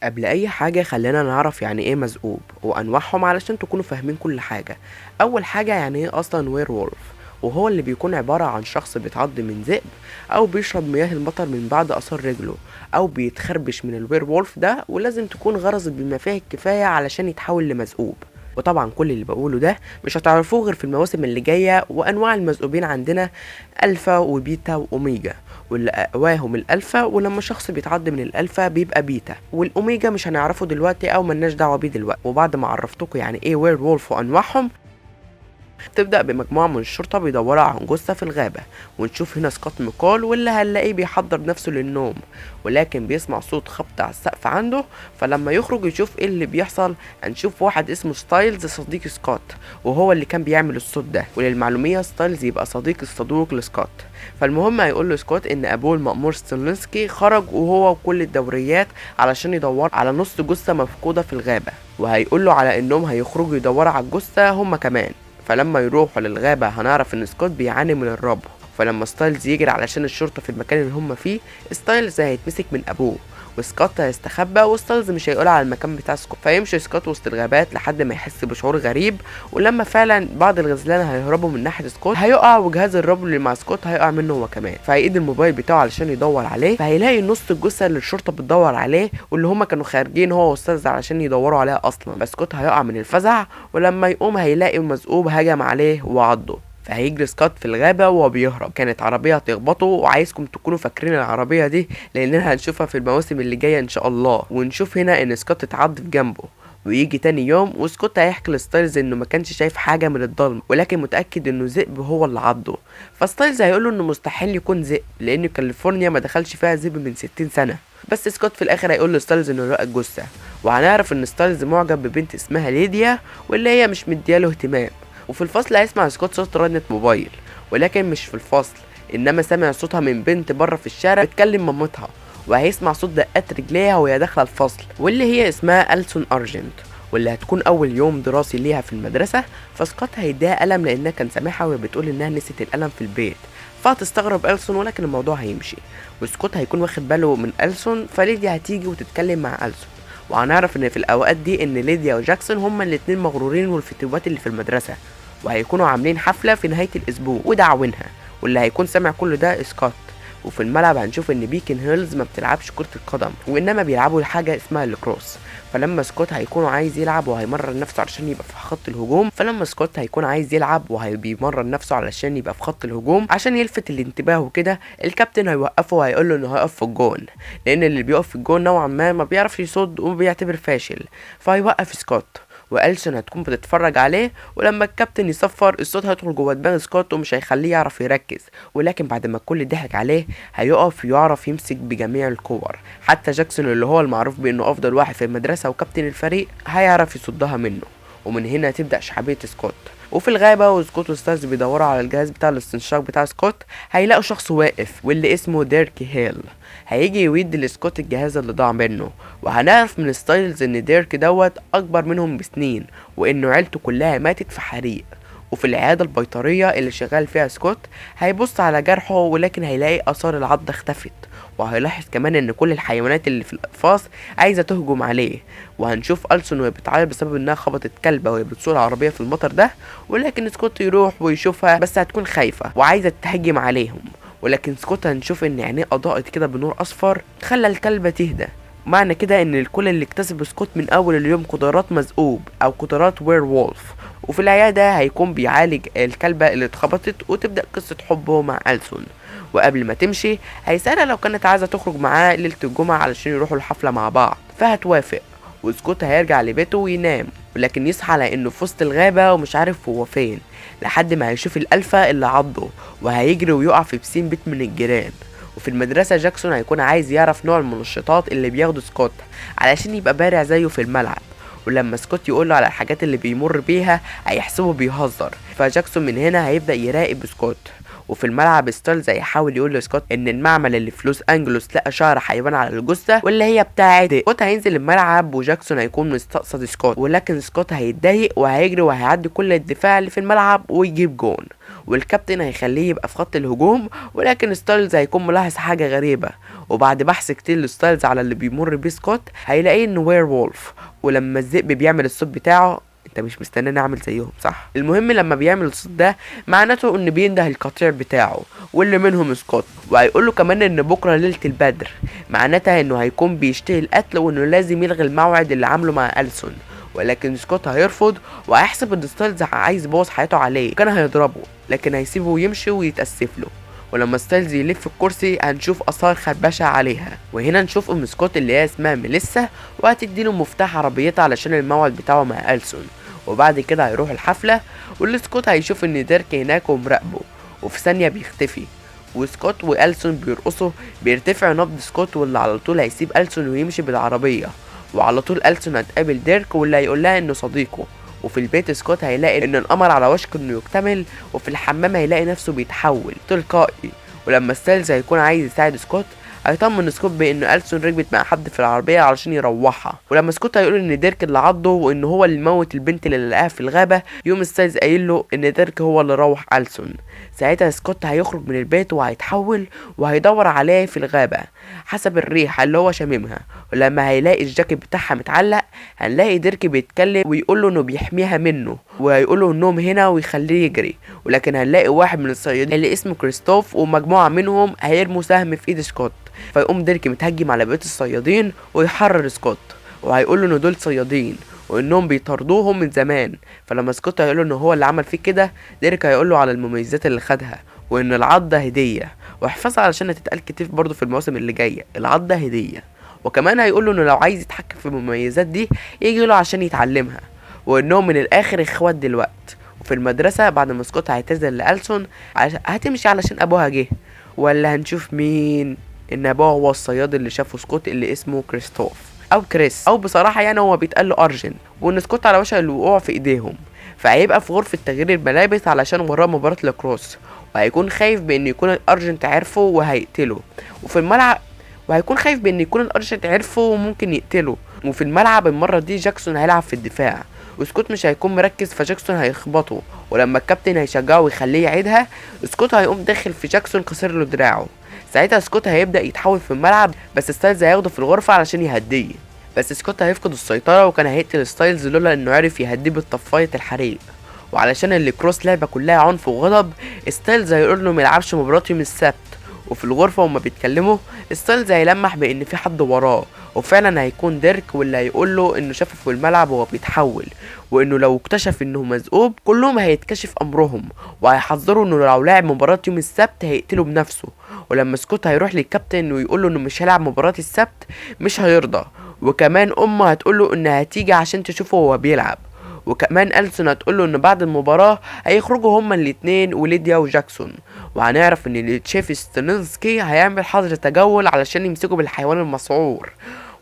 قبل اي حاجة خلينا نعرف يعني ايه مذئوب وانواعهم علشان تكونوا فاهمين كل حاجة. اول حاجة يعني ايه اصلا وير وولف، وهو اللي بيكون عبارة عن شخص بيتعض من ذئب او بيشرب مياه المطر من بعد اثار رجله او بيتخربش من الوير وولف ده، ولازم تكون غرزت بما فيه الكفاية علشان يتحول لمذئوب. وطبعا كل اللي بقوله ده مش هتعرفوه غير في المواسم اللي جاية. وانواع المذئوبين عندنا الفا وبيتا واوميجا، واللي اقواهم الالفا، ولما شخص بيتعض من الالفا بيبقى بيتا، والاوميجا مش هنعرفه دلوقتي او ملناش دعوه بيه دلوقتي. وبعد ما عرفتكم يعني ايه وير وولف وانواعهم، تبدأ بمجموعة من الشرطة بيدوروا عن جثة في الغابة. ونشوف هنا سكوت ميكول، واللي هنلاقيه بيحضر نفسه للنوم، ولكن بيسمع صوت خبط على السقف عنده. فلما يخرج يشوف ايه اللي بيحصل، هنشوف واحد اسمه ستايلز صديق سكوت، وهو اللي كان بيعمل الصوت ده. وللمعلومية ستايلز يبقى صديق الصدوق لسكوت. فالمهم هيقول له سكوت ان ابوه المأمور ستيلنسكي خرج وهو وكل الدوريات علشان يدور على نص جثة مفقودة في الغابة، وهيقول له على انهم هيخرجوا يدوروا على الجثة هما كمان. فلما يروحوا للغابة هنعرف ان سكوت بيعاني من الربو. فلما ستايلز يجري علشان الشرطة في المكان اللي هم فيه، ستايلز هيتمسك من ابوه، وسكوت هيستخبى، وستايلز مش هيقول على المكان بتاع سكوت. فيمشي سكوت وسط الغابات لحد ما يحس بشعور غريب. ولما فعلا بعض الغزلان هيهربوا من ناحية سكوت هيقع، وجهاز الربو اللي مع سكوت هيقع منه هو كمان. فهيقيد الموبايل بتاعه علشان يدور عليه، فهيلاقي نص الجثة اللي الشرطة بتدور عليه واللي هما كانوا خارجين هو وستايلز علشان يدوروا عليها اصلا. فسكوت هيقع من الفزع، ولما يقوم هيلاقي المذئوب هجم عليه وعضه. فهيجري سكوت في الغابة وهو بيهرب. كانت عربية هتخبطه، وعايزكم تكونوا فاكرين العربية دي لأننا هنشوفها في المواسم اللي جاية إن شاء الله. ونشوف هنا إن سكوت اتعض في جنبه. ويجي تاني يوم وسكوت هيحكي لستايلز انه ما كانش شايف حاجه من الضلمه، ولكن متاكد انه ذئب هو اللي عضه. فستايلز هيقوله انه مستحيل يكون ذئب لان كاليفورنيا ما دخلش فيها ذئب من 60 سنه. بس سكوت في الاخر هيقول لستايلز انه لقى الجثه. وهنعرف ان ستايلز معجب ببنت اسمها ليديا، واللي هي مش مدياله اهتمام. وفي الفصل هيسمع سكوت صوت رنة موبايل، ولكن مش في الفصل، انما سمع صوتها من بنت بره في الشارع بتكلم مامتها. وهيسمع صوت دقات رجليها وهي داخله الفصل، واللي هي اسمها ألسون أرجنت، واللي هتكون اول يوم دراسي ليها في المدرسه. فسكوت هيديها قلم لانها كان سامعها وهي بتقول انها نسيت القلم في البيت. فهتستغرب ألسون، ولكن الموضوع هيمشي. وسكوت هيكون واخد باله من ألسون، فليديا هتيجي وتتكلم مع ألسون. وهنعرف ان في الاوقات دي ان ليديا وجاكسون هما الاتنين مغرورين والفتوات اللي في المدرسه، وهيكونوا عاملين حفله في نهايه الاسبوع ودعوينها. واللي هيكون سامع كل ده سكوت. وفي الملعب هنشوف ان بيكن هيلز ما بتلعبش كرة القدم، وانما بيلعبوا حاجة اسمها الكروس. فلما سكوت هيكون عايز يلعب وهيمرن نفسه علشان يبقى في خط الهجوم، علشان يبقى في خط الهجوم عشان يلفت الانتباه وكده، الكابتن هيوقفه وهيقول له انه هيقف في الجون، لان اللي بيقف في الجون نوعا ما بيعرفش يصد وبيعتبر فاشل. فهيوقف سكوت، وألسون هتكون بتتفرج عليه. ولما الكابتن يصفر، الصوت هيدخل جوه دماغ سكوت ومش هيخليه يعرف يركز. ولكن بعد ما الكل ضحك عليه هيقف يعرف يمسك بجميع الكور. حتى جاكسون اللي هو المعروف بانه افضل واحد في المدرسه وكابتن الفريق هيعرف يصدها منه. ومن هنا تبدأ شعبية سكوت. وفي الغابة وسكوت وستارز بيدوروا على الجهاز بتاع الاستنشاق بتاع سكوت، هيلاقوا شخص واقف واللي اسمه ديرك هيل. هيجي يودي لسكوت الجهاز اللي ضاع منه. وهنعرف من ستايلز ان ديرك دوت اكبر منهم بسنين، وانه عيلته كلها ماتت في حريق. وفي العيادة البيطرية اللي شغال فيها سكوت هيبص على جرحه، ولكن هيلاقي اثار العضة اختفت. وهيلاحظ كمان ان كل الحيوانات اللي في الاقفاص عايزه تهجم عليه. وهنشوف ألسون وهي بتعيط بسبب انها خبطت كلبه وهي بتسوق العربيه في المطر ده. ولكن سكوت يروح ويشوفها، بس هتكون خايفه وعايزه تهجم عليهم. ولكن سكوت هنشوف ان عينيه اضاءت كده بنور اصفر خلى الكلبه تهدى. معنى كده ان الكل اللي اكتسب سكوت من اول اليوم قدرات مذئوب او قدرات وير وولف. وفي العياده هيكون بيعالج الكلبه اللي اتخبطت، وتبدا قصه حبه مع ألسون. وقبل ما تمشي هيسألها لو كانت عايزة تخرج معاه ليلة الجمعة علشان يروحوا الحفلة مع بعض، فهتوافق. وسكوت هيرجع لبيته وينام، ولكن يصحى على انه في وسط الغابة ومش عارف هو فين، لحد ما هيشوف الألفة اللي عضه، وهيجري ويقع في بسين بيت من الجيران. وفي المدرسة جاكسون هيكون عايز يعرف نوع المنشطات اللي بياخده سكوت علشان يبقى بارع زيه في الملعب. ولما سكوت يقوله على الحاجات اللي بيمر بيها هيحسبه بيهزر. فجاكسون من هنا هيبدأ يراقب سكوت، وفي الملعب ستايلز هيحاول يقول لسكوت ان المعمل اللي في لوس انجلوس لقى شعر حيوان على الجثه واللي هي بتاعه سكوت. هينزل الملعب وجاكسون هيكون مستقصد سكوت، ولكن سكوت هيتضايق وهيجري وهيعدي كل الدفاع اللي في الملعب ويجيب جون، والكابتن هيخليه يبقى في خط الهجوم. ولكن ستايلز هيكون ملاحظ حاجه غريبه، وبعد بحث كتير لستايلز على اللي بيمر بيه سكوت هيلاقيه انه وير وولف. ولما الذئب بيعمل الصوت بتاعه، انت مش مستني نعمل زيهم صح؟ المهم لما بيعمل الصوت ده معناته ان بينده القطيع بتاعه واللي منهم سكوت، وهيقول له كمان ان بكره ليله البدر، معناتها انه هيكون بيشتهي القتل وانه لازم يلغي الموعد اللي عامله مع ألسون. ولكن سكوت هيرفض وهيحسب ان ستايلز عايز يبوظ حياته عليه، كان هيضربه لكن هيسيبه ويمشي ويتأسف له. ولما ستايلز يلف الكرسي هنشوف اثار خربشه عليها، وهنا نشوف ام سكوت اللي هي اسمها ميليسا وهتديله مفتاح عربيتها علشان الموعد بتاعه مع ألسون. وبعد كده هيروح الحفله واللي سكوت هيشوف ان ديرك هناك ومراقبه، وفي ثانيه بيختفي وسكوت وألسون بيرقصوا. بيرتفع نبض سكوت واللي على طول هيسيب ألسون ويمشي بالعربيه، وعلى طول ألسون هتقابل ديرك واللي هيقول لها انه صديقه. وفي البيت سكوت هيلاقي ان القمر على وشك انه يكتمل، وفي الحمام هيلاقي نفسه بيتحول تلقائي. ولما ستايلز هيكون عايز يساعد سكوت هيطمن سكوت بان ألسون ركبت مع حد في العربيه علشان يروحها. ولما سكوت هيقول ان ديرك اللي عضه وان هو اللي موت البنت اللي لقاها في الغابه، يوم ستايلز قايل له ان ديرك هو اللي روح ألسون. ساعتها سكوت هيخرج من البيت وهيتحول وهيدور عليه في الغابه حسب الريحه اللي هو شاممها. ولما هيلاقي الجاكيت بتاعها متعلق هنلاقي ديرك بيتكلم ويقول له انه بيحميها منه، وهيقول له انهم هنا ويخليه يجري. ولكن هنلاقي واحد من الصيادين اللي اسمه كريستوف ومجموعه منهم هيرموا سهم في ايد سكوت، فيقوم ديرك متهجم على بقيه الصيادين ويحرر سكوت، وهيقول له ان دول صيادين وانهم بيطاردوهم من زمان. فلما سكوت هيقول له ان هو اللي عمل فيه كده، ديرك هيقول له على المميزات اللي خدها وان العضه هديه، واحفظها علشان هتتقال كتير برضه في المواسم اللي جايه، العضه هديه. وكمان هيقول له انه لو عايز يتحكم في المميزات دي يجي له عشان يتعلمها، وانهم من الاخر اخوات دلوقتي. وفي المدرسه بعد ما سكوت هيعتذر لألسون هتمشي علشان ابوها جه، ولا هنشوف مين؟ ان ابوه هو الصياد اللي شافه سكوت اللي اسمه كريستوف او كريس، او بصراحه يعني هو بيتقال له ارجن، وان سكوت على وشك الوقوع في ايديهم. فهيبقى في غرفه تغيير الملابس علشان وراه مباراه لاكروس، وهيكون خايف بان يكون الارجنت عرفه وهيقتله. وفي الملعب وهيكون خايف بان يكون الارجنت عرفه وممكن يقتله. وفي الملعب المره دي جاكسون هيلعب في الدفاع وسكوت مش هيكون مركز، فجاكسون هيخبطه. ولما الكابتن هيشجعه ويخليه يعيدها سكوت هيقوم داخل في جاكسون كسر له دراعه. ساعتها سكوت هيبدا يتحول في الملعب، بس ستايلز هياخده في الغرفه علشان يهديه. بس سكوت هيفقد السيطره وكان هيقتل ستايلز لولا انه عرف يهديه بطفايه الحريق. وعلشان اللي كروس لعبه كلها عنف وغضب، ستايلز هيقول له ميلعبش مباراه يوم السبت. وفي الغرفه وما بيتكلموا ستايلز هيلمح بان في حد وراه، وفعلا هيكون ديرك واللي هيقول له انه شافه في الملعب وهو بيتحول، وانه لو اكتشف انه مذئوب كلهم هيتكشف امرهم، وهيحذروا انه لو لعب مباراه يوم السبت هيقتله بنفسه. ولما سكوت هيروح للكابتن ويقول له انه مش هيلعب مباراه السبت مش هيرضى، وكمان امه هتقول له انها هتيجي عشان تشوفه وهو بيلعب. وكمان ألسون هتقول له ان بعد المباراه هيخرجوا هما الاتنين وليديا وجاكسون، وهنعرف ان تشيف ستانسكي هيعمل حظر تجول علشان يمسكوا بالحيوان المسعور.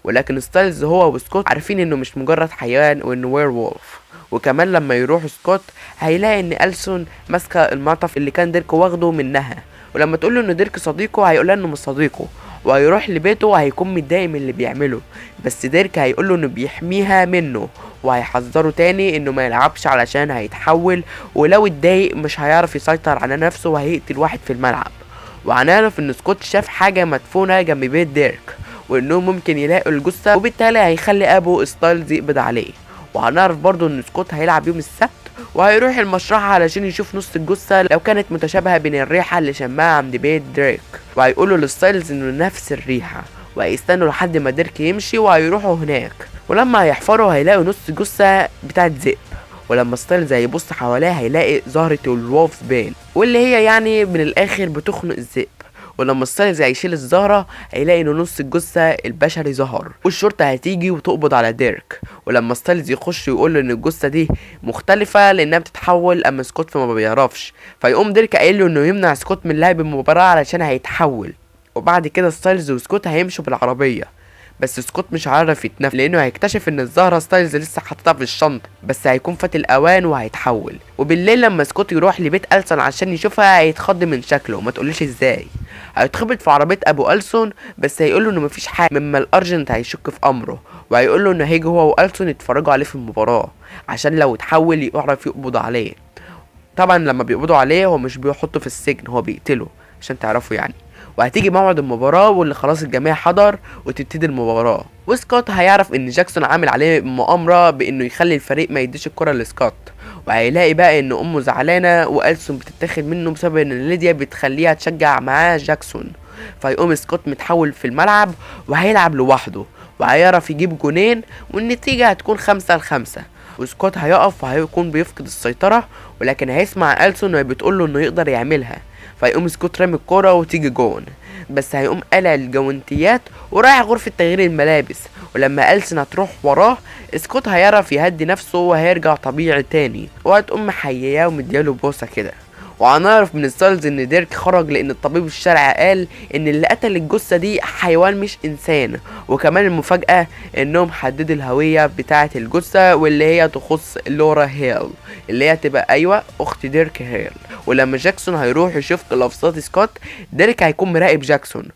ولكن ستايلز هو وسكوت عارفين انه مش مجرد حيوان وانه وير وولف. وكمان لما يروح سكوت هيلاقي ان ألسون ماسكه المعطف اللي كان ديرك واخده منها، ولما تقول له ان ديرك صديقه هيقولها انه مش صديقه، وهيروح لبيته وهيكون متضايق من اللي بيعمله. بس ديرك هيقول له انه بيحميها منه، وهيحذره تاني انه ما يلعبش علشان هيتحول، ولو اتضايق مش هيعرف يسيطر على نفسه وهيقتل واحد في الملعب. وهنعرف ان سكوت شاف حاجه مدفونه جنب بيت ديرك، وانه ممكن يلاقوا الجثه، وبالتالي هيخلي ابو ستايلز يقبض عليه. وهنعرف برضو ان سكوت هيلعب يوم السبت وهيروح المشرحة علشان يشوف نص الجثة لو كانت متشابهة بين الريحة اللي شمها عند بيت ديرك، وهيقولوا لستايلز انه نفس الريحة، وهيستنوا لحد ما ديرك يمشي وهيروحوا هناك. ولما هيحفروا هيلاقوا نص الجثة بتاعت ذئب، ولما ستايلز هيبص حواليه هيلاقي زهرة الولف بين، واللي هي يعني من الاخر بتخنق الذئب. ولما ستايلز هيشيل الزهرة هيلاقي ان نص الجثة البشري ظهر، والشرطة هتيجي وتقبض على ديرك. ولما ستايلز يخش ويقول له ان الجثة دي مختلفة لانها بتتحول، اما سكوت فما بيعرفش، فيقوم ديرك قايل له انه يمنع سكوت من لعب المباراة علشان هيتحول. وبعد كده ستايلز وسكوت هيمشوا بالعربية، بس سكوت مش عارف يتنفس لانه هيكتشف ان الزهرة ستايلز لسه حاططها في الشنطة، بس هيكون فات الاوان وهيتحول. وبالليل لما سكوت يروح لبيت ألسون عشان يشوفها هيتخض من شكله، ما تقوليش ازاي. هيتخبط في عربية ابو ألسون، بس هيقوله انه مفيش حاجة، مما الارجنت هيشك في امره، وهيقوله انه هيجي هو وألسون يتفرجوا عليه في المباراة عشان لو اتحول يعرف يقبض عليه. طبعا لما بيقبضوا عليه هو مش بيحطه في السجن، هو بيقتله عشان تعرفوا يعني. وهتيجي موعد المباراة واللي خلاص الجميع حضر وتبتدي المباراة، وسكوت هيعرف ان جاكسون عامل عليه مؤامرة بانه يخلي الفريق ما يديش الكرة لسكوت، وهيلاقي بقى ان امه زعلانة وألسون بتتاخد منه بسبب ان ليديا بتخليها تشجع معاه جاكسون. فيقوم سكوت متحول في الملعب وهيلعب لوحده، وهيعرف يجيب جونين والنتيجة هتكون 5-5. وسكوت هيقف وهيكون بيفقد السيطرة، ولكن هيسمع ألسون وهي بتقوله انه يقدر يعملها. فيقوم سكوت رامي الكورة وتيجي جون، بس هيقوم قلع الجوانتيات ورايح غرفة تغيير الملابس. ولما ألسون هتروح وراه سكوت هيعرف يهدي نفسه وهيرجع طبيعي تاني، وهتقوم محياه ومدياله بوسة كده. وهنعرف من ستايلز ان ديرك خرج لان الطبيب الشرعي قال ان اللي قتل الجثة دي حيوان مش انسان. وكمان المفاجأة انهم حددوا الهوية بتاعة الجثة واللي هي تخص لورا هيل، اللي هي تبقى ايوه اخت ديرك هيل. ولما جاكسون هيروح يشوف لفظات سكوت، ديرك هيكون مراقب جاكسون.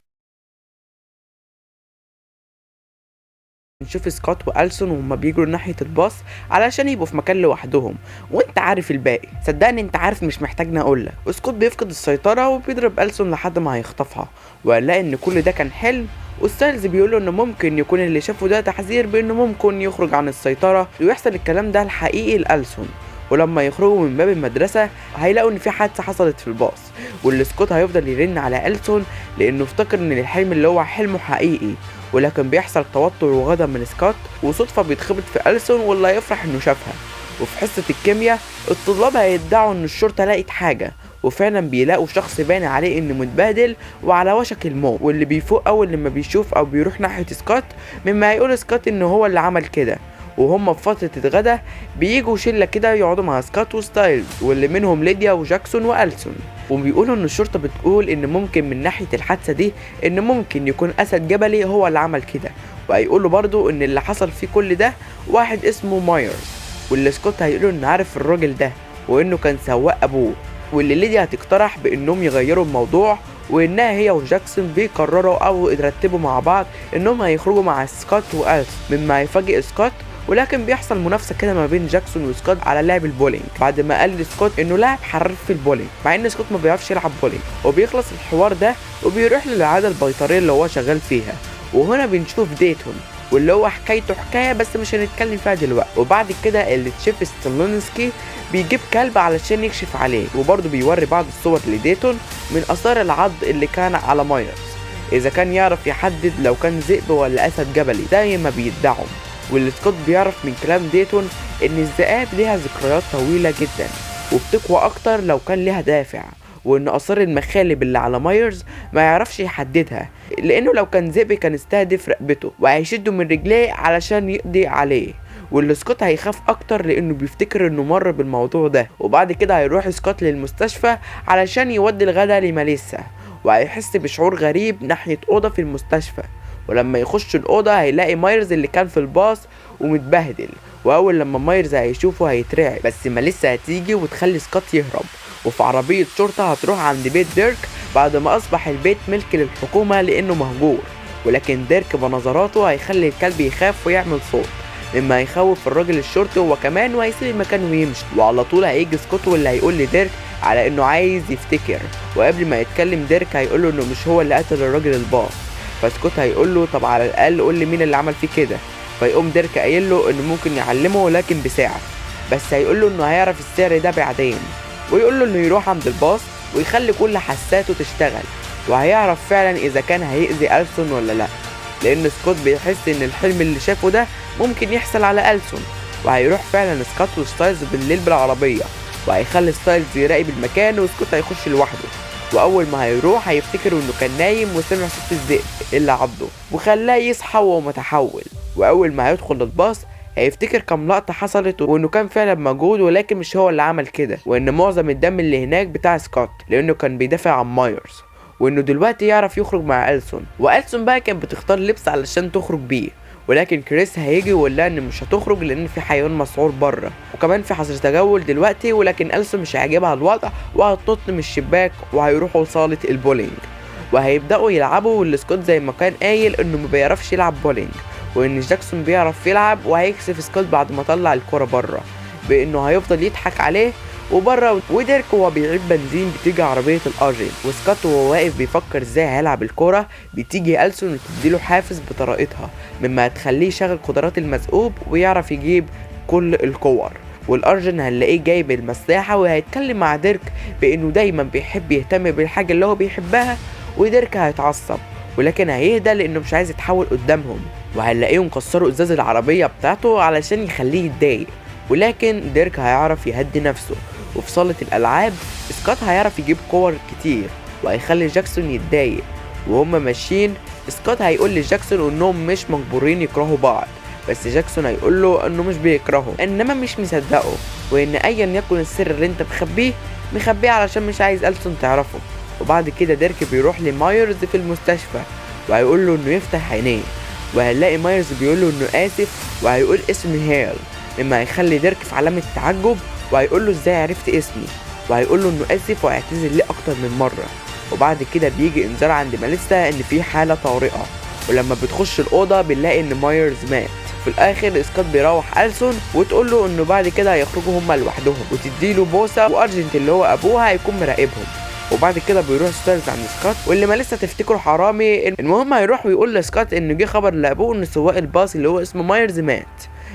نشوف سكوت وألسون وهما بيجروا ناحية الباص علشان يبقوا في مكان لوحدهم، وانت عارف الباقي، صدقني انت عارف مش محتاجني اقولك. وسكوت بيفقد السيطرة وبيضرب ألسون لحد ما هيخطفها، وهنلاقي ان كل ده كان حلم. وستايلز بيقوله انه ممكن يكون اللي شافه ده تحذير بانه ممكن يخرج عن السيطرة ويحصل الكلام ده الحقيقي لألسون. ولما يخرجوا من باب المدرسة هيلاقوا ان في حادثة حصلت في الباص، واللي سكوت هيفضل يرن على ألسون لانه افتكر ان الحلم اللي هو حلمه حقيقي. ولكن بيحصل توتر وغضب من سكوت، وصدفة بيتخبط في ألسون واللي هيفرح انه شافها. وفي حصة الكيمياء الطلاب هيدعوا ان الشرطة لقت حاجة، وفعلا بيلاقوا شخص باين عليه انه متبهدل وعلى وشك الموت، واللي بيفوق اول لما بيشوف او بيروح ناحية سكوت، مما هيقول سكوت انه هو اللي عمل كده. وهم في فترة الغدا بييجوا شلة كده يقعدوا مع سكوت وستايلز، واللي منهم ليديا وجاكسون وألسون. وبيقولوا ان الشرطة بتقول ان ممكن من ناحية الحادثة دي ان ممكن يكون اسد جبلي هو اللي عمل كده. وهيقولوا برضو ان اللي حصل فيه كل ده واحد اسمه مايرز، واللي سكوت هيقولوا انه عارف الراجل ده وانه كان سواق ابوه. واللي ليديا هتقترح بانهم يغيروا الموضوع، وانها هي وجاكسون بيقرروا او يرتبوا مع بعض انهم هيخرجوا مع سكوت وألسون، مما هيفاجئ سكوت. ولكن بيحصل منافسه كده ما بين جاكسون وسكوت على لعب البولينج، بعد ما قال لسكوت انه لاعب حريف في البولينج، مع ان سكوت ما بيعرفش يلعب بولينج. وبيخلص الحوار ده وبيروح للعاده البيطريه اللي هو شغال فيها. وهنا بنشوف ديتون واللي هو حكايته حكايه بس مش هنتكلم فيها دلوقتي. وبعد كده اللي تشيف ستالونسكي بيجيب كلب علشان يكشف عليه، وبرضه بيوري بعض الصور لديتون من اثار العض اللي كان على مايرز، اذا كان يعرف يحدد لو كان ذئب ولا اسد جبلي زي ما بيدعوا. واللي سكوت بيعرف من كلام ديتون ان الذئاب ليها ذكريات طويله جدا وبتقوى اكتر لو كان ليها دافع، وان اثار المخالب اللي على مايرز ما يعرفش يحددها، لانه لو كان ذئب كان استهدف رقبته وهيشده من رجليه علشان يقضي عليه. واللي سكوت هيخاف اكتر لانه بيفتكر انه مر بالموضوع ده. وبعد كده هيروح سكوت للمستشفى علشان يودي الغدا لماليسا، وهيحس بشعور غريب ناحيه اوضه في المستشفى. ولما يخش الأوضة هيلاقي مايرز اللي كان في الباص ومتبهدل، وأول لما مايرز هيشوفه هيترعب. بس ماليسا هتيجي وتخلي سكوت يهرب، وفي عربية شرطة هتروح عند بيت ديرك بعد ما أصبح البيت ملك للحكومة لأنه مهجور. ولكن ديرك بنظراته هيخلي الكلب يخاف ويعمل صوت، مما هيخوف الراجل الشرطي هو كمان، وهيسيب المكان ويمشي. وعلى طول هيجي سكوت واللي هيقول لديرك على انه عايز يفتكر، وقبل ما يتكلم ديرك هيقوله انه مش هو اللي قتل الراجل الباص. فسكوت هيقول له طب على الاقل قول لي مين اللي عمل فيه كده. فيقوم ديرك قايل له انه ممكن يعلمه ولكن بسعر، بس هيقول له انه هيعرف السعر ده بعدين. ويقول له انه يروح عند الباص ويخلي كل حساته تشتغل، وهيعرف فعلا اذا كان هيأذي ألسون ولا لا، لان سكوت بيحس ان الحلم اللي شافه ده ممكن يحصل على ألسون. وهيروح فعلا سكوت وستايلز بالليل بالعربيه، وهيخلي ستايلز يراقب المكان وسكوت هيخش لوحده. واول ما هيروح هيفتكر انه كان نايم وسمع صوت الذئب اللي عضه وخلاه يصحى وهو متحول. واول ما هيدخل الباص هيفتكر كام لقطة حصلت وانه كان فعلا موجود، ولكن مش هو اللي عمل كده، وان معظم الدم اللي هناك بتاع سكوت لانه كان بيدافع عن مايرز. وانه دلوقتي يعرف يخرج مع ألسون. وألسون بقى كانت بتختار لبس علشان تخرج بيه، ولكن كريس هيجي ويقول لها ان مش هتخرج لان في حيوان مسعور بره، وكمان في حظر تجول دلوقتي. ولكن ألسون مش هيعجبها الوضع وهتنط من الشباك وهيروحوا لصالة البولينج وهيبداوا يلعبوا. والسكوت زي ما كان قايل انه ما بيعرفش يلعب بولينج، وان جاكسون بيعرف يلعب، وهيكسف سكوت بعد ما طلع الكرة بره بانه هيفضل يضحك عليه وبره. وديرك وهو بيعيد بنزين بتيجي عربية الأرجنت، وسكوت وهو واقف بيفكر ازاي هيلعب الكرة بتيجي ألسون وتديله حافز بطريقتها مما تخليه يشغل قدرات المذئوب ويعرف يجيب كل الكور. والأرجن هنلاقيه جايب المساحة وهيتكلم مع ديرك بانه دايما بيحب يهتم بالحاجة اللي هو بيحبها. وديرك هيتعصب ولكن هيهدى لانه مش عايز يتحول قدامهم، وهنلاقيهم كسروا ازاز العربية بتاعته علشان يخليه يتضايق. ولكن ديرك هيعرف يهدي نفسه. وفي صالة الألعاب سكوت هيعرف يجيب كور كتير وهيخلي جاكسون يتضايق. وهما ماشيين سكوت هيقول لجاكسون انهم مش مجبورين يكرهوا بعض، بس جاكسون هيقول له انه مش بيكرهه انما مش مصدقه، وان ايا يكن السر اللي انت مخبيه علشان مش عايز ألسون تعرفه. وبعد كده ديرك بيروح لمايرز في المستشفى وهيقول له انه يفتح عينيه، وهنلاقي مايرز بيقول له انه اسف وهيقول اسم هيل مما هيخلي ديرك في علامة تعجب، وهيقول له ازاي عرفت اسمي، وهيقول له انه اسف وهيعتذر ليه اكتر من مرة. وبعد كده بيجي انذار عند ماليسا ان في حالة طارئة، ولما بتخش الأوضة بنلاقي ان مايرز مات. في الاخر سكوت بيروح ألسون وتقول له انه بعد كده هيخرجوا هما لوحدهم وتديله بوسة، وارجنت اللي هو ابوها هيكون مراقبهم. وبعد كده بيروح ستايلز عند سكوت واللي ما لسه تفتكره حرامي. المهم هيروح ويقول لسكوت انه جه خبر لابوه ان سواق الباص اللي هو اسمه مايرز مات،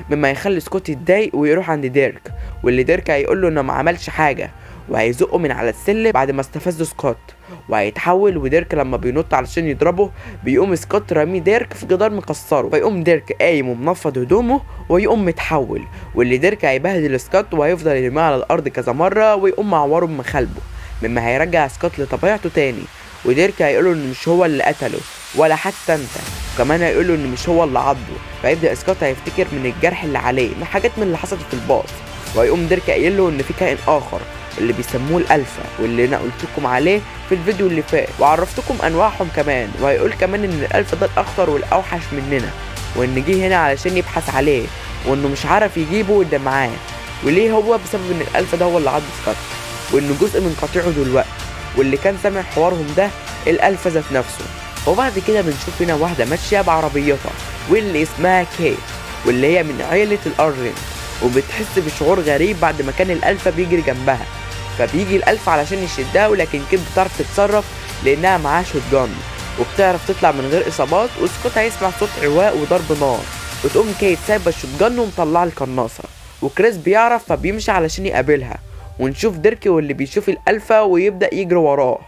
مما يخلي سكوت يتضايق ويروح عند ديرك، واللي ديرك هيقول له انه ما عملش حاجه وهيزقه من على السلم بعد ما استفزه سكوت وهيتحول. وديرك لما بينط علشان يضربه بيقوم سكوت رامي ديرك في جدار مكسره، فيقوم ديرك قايم ومنفض هدومه ويقوم متحول، واللي ديرك هيبهدل سكوت وهيفضل يرميه على الارض كذا مره ويقوم معوره بمخالبه مما هيرجع سكوت لطبيعته تاني. وديرك هيقوله ان مش هو اللي قتله ولا حتى انت، وكمان هيقوله ان مش هو اللي عضه. فيبدا سكوت هيفتكر من الجرح اللي عليه من حاجات من اللي حصلت في الباص، وهيقوم ديرك قايل له ان في كائن اخر اللي بيسموه الالفا واللي انا قلت لكم عليه في الفيديو اللي فات وعرفتكم انواعهم كمان. وهيقول كمان ان الالفا ده الاخطر والاوحش مننا، وان جه هنا علشان يبحث عليه وانه مش عارف يجيبه ده معاه، وليه هو بسبب ان الالفا ده هو اللي عض سكوت، وانه جزء من قطيعه دلوقتي، واللي كان سامع حوارهم ده الالفا ذات نفسه. وبعد كده بنشوف هنا واحده ماشيه بعربيتها واللي اسمها كيت، واللي هي من عيله الارجنت، وبتحس بشعور غريب بعد ما كان الالفا بيجري جنبها. فبيجي الالفا علشان يشدها، ولكن كيت بتعرف تتصرف لانها معاها شوت جان وبتعرف تطلع من غير اصابات. وسكوت هيسمع صوت عواء وضرب نار، وتقوم كيت سايبه الشوت جان ومطلعه القناصه، وكريس بيعرف فبيمشي علشان يقابلها. ونشوف ديرك واللي بيشوف الالفا ويبدا يجري وراه،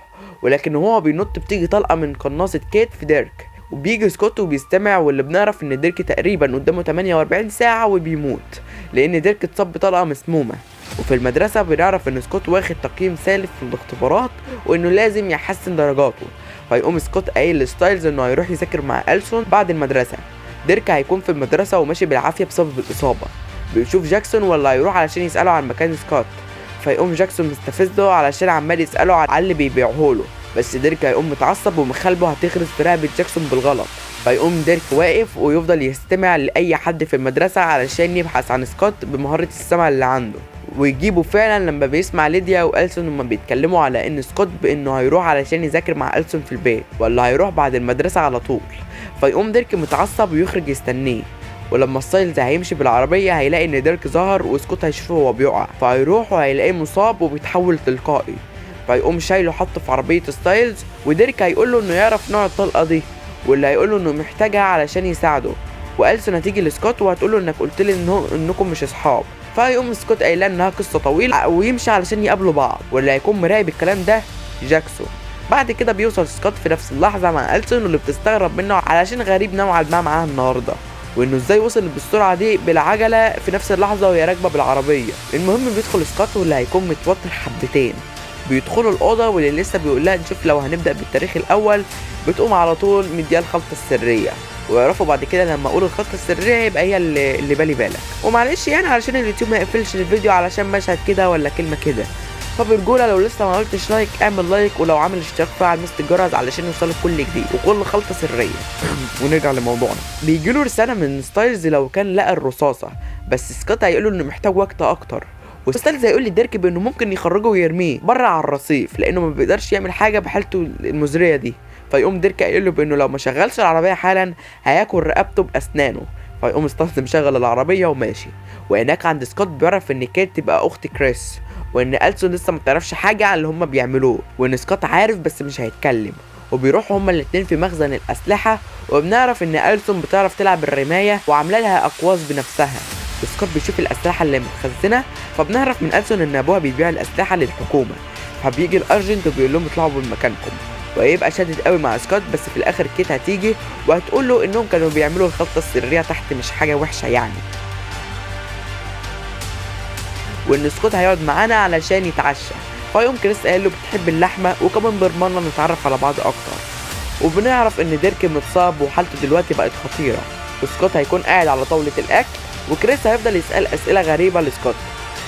ولكن هو بينط بتيجي طلقه من قناصه كيت في ديرك، وبيجي سكوت وبيستمع، واللي بنعرف ان ديرك تقريبا قدامه 48 ساعه وبيموت لان ديرك اتصاب بطلقه مسمومه. وفي المدرسه بنعرف ان سكوت واخد تقييم سالب في الاختبارات وانه لازم يحسن درجاته. فيقوم سكوت قايل لستايلز انه هيروح يذاكر مع ألسون بعد المدرسه. ديرك هيكون في المدرسه وماشي بالعافيه بسبب الاصابه، بيشوف جاكسون ولا هيروح علشان يساله عن مكان سكوت. فيقوم جاكسون مستفزه علشان عمال يساله على اللي بيبيعهوله، بس ديرك هيقوم متعصب ومخالبه هتغرز في رقبه جاكسون بالغلط. فيقوم ديرك واقف ويفضل يستمع لاي حد في المدرسه علشان يبحث عن سكوت بمهاره السمع اللي عنده، ويجيبه فعلا لما بيسمع ليديا وألسون هما بيتكلموا على ان سكوت بانه هيروح علشان يذاكر مع ألسون في البيت ولا هيروح بعد المدرسه على طول. فيقوم ديرك متعصب ويخرج يستنيه، ولما ستايلز هيمشي بالعربيه هيلاقي ان ديرك ظهر وسكوت هيشوفه وهو بيقع، فهيروح وهيلاقيه مصاب وبيتحول تلقائي. فيقوم شايله حطه في عربيه ستايلز، وديرك هيقول له انه يعرف نوع الطلقه دي واللي هيقول له انه محتاجها علشان يساعده. وألسون هتيجي لسكوت وهتقول له انك قلت لي انكم مش اصحاب. فيقوم سكوت قايل انها قصه طويله ويمشي علشان يقابلوا بعض، واللي هيكون مراقب الكلام ده جاكسون. بعد كده بيوصل سكوت في نفس اللحظه مع ألسون واللي بتستغرب منه علشان غريب نوعا ما معاها النهارده، وانه ازاي وصل بالسرعه دي بالعجله في نفس اللحظه وهي راكبه بالعربيه. المهم بيدخل سكوت واللي هيكون متوتر حبتين، بيدخلوا الاوضه واللي لسه بيقول لها نشوف لو هنبدا بالتاريخ الاول، بتقوم على طول مديها الخلطه السريه، ويعرفوا بعد كده لما اقول الخلطه السريه يبقى هي اللي بالي بالك. ومعلش يعني علشان اليوتيوب ما يقفلش الفيديو علشان مشهد كده ولا كلمه كده، فبرجوله لو لسه ما عملتش لايك اعمل لايك، ولو عامل اشتراك فعل مسة الجرس علشان يوصلك كل جديد وكل خلطه سريه. ونرجع لموضوعنا. بيجيله رساله من ستايلز لو كان لقى الرصاصه، بس سكوت هيقوله انه محتاج وقت اكتر، وستايلز هيقول لديرك بانه ممكن يخرجه ويرميه بره على الرصيف لانه ما بيقدرش يعمل حاجه بحالته المزريه دي. فيقوم ديرك قايل له بانه لو ما شغلش العربيه حالا هياكل رقبته باسنانه. فيقوم ستايلز مشغل العربيه وماشي. وهناك عند سكوت بيعرف ان كيت تبقى اخت كريس، وان ألسون لسه ما تعرفش حاجه عن اللي هما بيعملوه، وان سكوت عارف بس مش هيتكلم. وبيروحوا هما الاتنين في مخزن الاسلحه، وبنعرف ان ألسون بتعرف تلعب الرمايه وعامله لها اقواس بنفسها. وسكوت بيشوف الاسلحه اللي متخزنه، فبنعرف من ألسون ان ابوها بيبيع الاسلحه للحكومه. فبيجي الارجنت وبيقول لهم اطلعوا من مكانكم، وهيبقى شادد قوي مع سكوت. بس في الاخر كيت هتيجي وهتقول له انهم كانوا بيعملوا الخطه السريه تحت، مش حاجه وحشه يعني، وان سكوت هيقعد معانا علشان يتعشى. فيقوم كريس قال له بتحب اللحمه وكمان برمنا نتعرف على بعض اكتر. وبنعرف ان ديرك متصاب وحالته دلوقتي بقت خطيره، وسكوت هيكون قاعد على طاوله الاكل، وكريس هيفضل يسال اسئله غريبه لسكوت،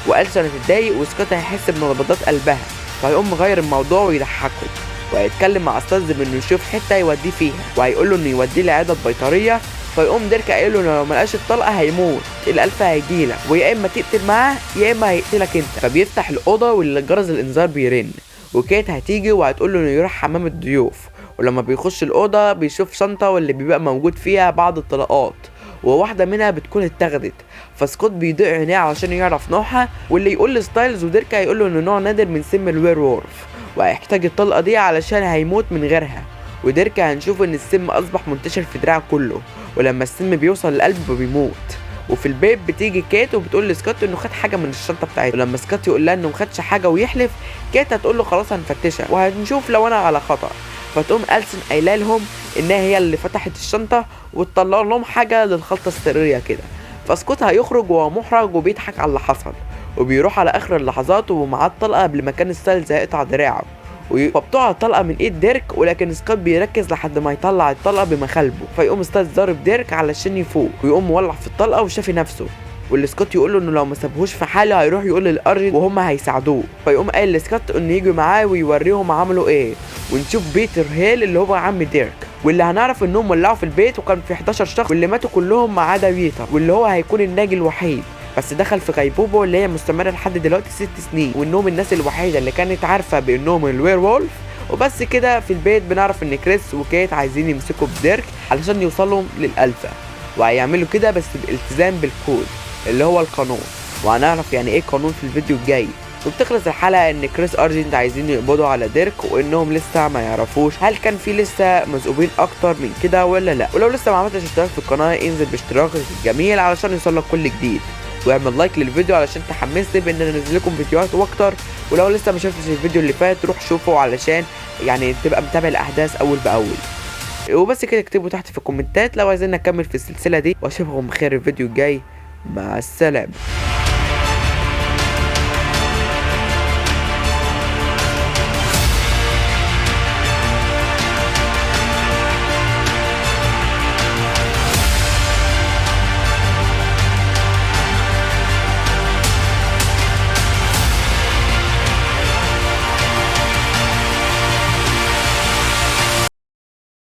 وألسون هتتضايق، وسكوت هيحس بنبضات قلبها. فهيقوم مغير الموضوع ويضحكه، وهيتكلم مع ستايلز بانه يشوف حته يوديه فيها، وهيقول له انه يوديه لعياده بيطريه. فيقوم ديرك قايل له لو ملقاش الطلقه هيموت، الالف هيجيلك ويا اما تقتل معاه يا اما هيقتلك انت. فبيفتح الاوضه والجرس الانذار بيرن، وكيت هتيجي وهتقول له انه يروح حمام الضيوف. ولما بيخش الاوضه بيشوف شنطه واللي بيبقى موجود فيها بعض الطلقات، وواحده منها بتكون اتاخدت. فسكوت بيضيع عينيه علشان يعرف نوعها، واللي يقول لستايلز وديرك هيقول له انه نوع نادر من سم الوير وولف، وهيحتاج الطلقه دي علشان هيموت من غيرها. وديرك هنشوف ان السم اصبح منتشر في دراعه كله، ولما السم بيوصل للقلب بيموت. وفي البيت بتيجي كيت وبتقول لسكوت انه خد حاجه من الشنطه بتاعته، ولما سكوت يقول لها انه مخدش حاجه ويحلف، كيت هتقول له خلاص هنفتشها وهنشوف لو انا على خطأ. فتقوم ألسون قايله لهم انها هي اللي فتحت الشنطه وتطلع لهم حاجه للخلطه السريه كده. فسكوت هيخرج وهو محرج وبيضحك على اللي حصل، وبيروح على اخر اللحظات ومعاه الطلقه قبل ما كان ستايلز هيقطع دراعه. فبتقع الطلقه من ايد ديرك، ولكن سكوت بيركز لحد ما يطلع الطلقه بمخالبه. فيقوم ستايلز ضارب ديرك علشان يفوق، ويقوم مولع في الطلقه وشافي نفسه. واللي سكوت يقول له انه لو ما سابهوش في حاله هيروح يقول للارجنت وهم هيساعدوه. فيقوم قايل لسكوت انه يجي معاه ويوريهم عملوا ايه، ونشوف بيتر هيل اللي هو عم ديرك، واللي هنعرف انهم ولعوا في البيت وكان في 11 شخص واللي ماتوا كلهم ما عدا بيتر، واللي هو هيكون الناجي الوحيد، بس دخل في غيبوبه اللي هي مستمره لحد دلوقتي 6 سنين، وانهم الناس الوحيده اللي كانت عارفه بانهم الوير وولف. وبس كده في البيت بنعرف ان كريس وكيت عايزين يمسكوا بديرك علشان يوصلوا للالفا، وهيعملوا كده بس بالالتزام بالكود اللي هو القانون، وهنعرف يعني ايه قانون في الفيديو الجاي. وبتخلص الحلقه ان كريس ارجنت عايزين يقبضوا على ديرك، وانهم لسه ما يعرفوش هل كان في لسه مذئوبين اكتر من كده ولا لا. ولو لسه ما عملتش اشتراك في القناه انزل باشتراكك الجميل علشان يوصلك كل جديد، واعمل لايك للفيديو علشان تحمسني بان انا انزل لكم فيديوهات اكتر. ولو لسه ما شفتش الفيديو اللي فات روح شوفه علشان يعني تبقى متابع الاحداث اول باول. وبس كده اكتبوا تحت في الكومنتات لو عايزين نكمل في السلسله دي، واشوفكم بخير الفيديو الجاي. مع السلامه.